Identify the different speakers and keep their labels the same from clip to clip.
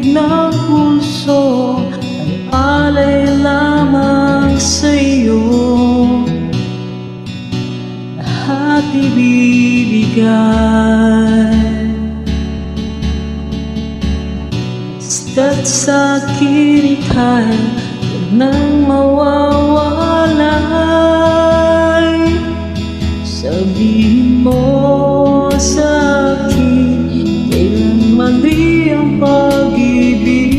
Speaker 1: titig ng puso ay alay lamang sa'yo. Lahat ibibigay, basta't sa'kin ika'y huwag nang mawawalay. Sabihin mo sa'kin kailan mali ang pag-ibig.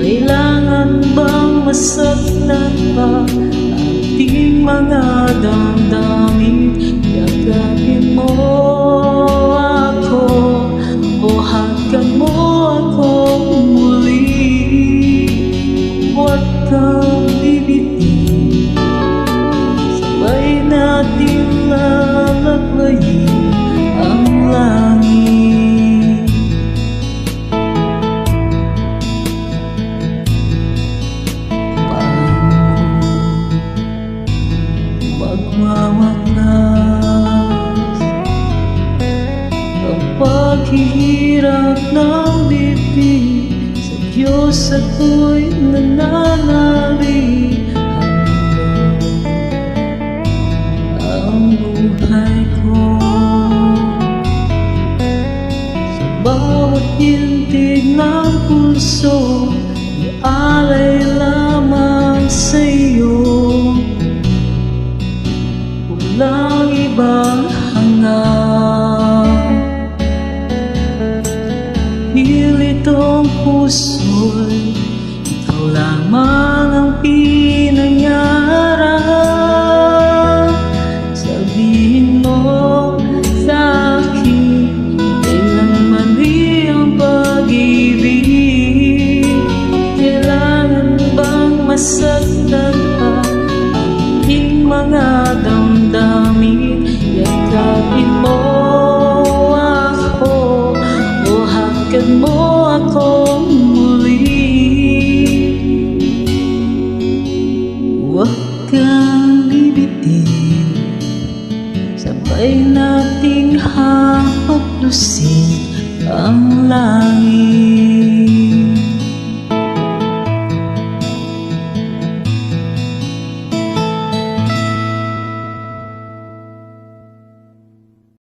Speaker 1: Kailangan bang masaktan pa ating mga damdamin? Yakapin mo ako o hakan mo ako muli. Huwag kang bibitin, sabay natin lalakbayin ang langit. Magwawakas ang paghihirap ng bibig, sa Diyos ako'y nananalig. Ang buhay ko sa bawat tintig ng puso alay lamang sa'yo. Walang ibang hangang, pilitong puso'y ikaw lamang ang pinangarap. Sabihin mo sa'kin kailan mali ang pag-ibig. Kailangan bang masaktan pa aking mga damdamin? Yakapin mo ako o hakan mo ako muli. Huwag kang bibitin, sabay nating hapaglusin ang langit.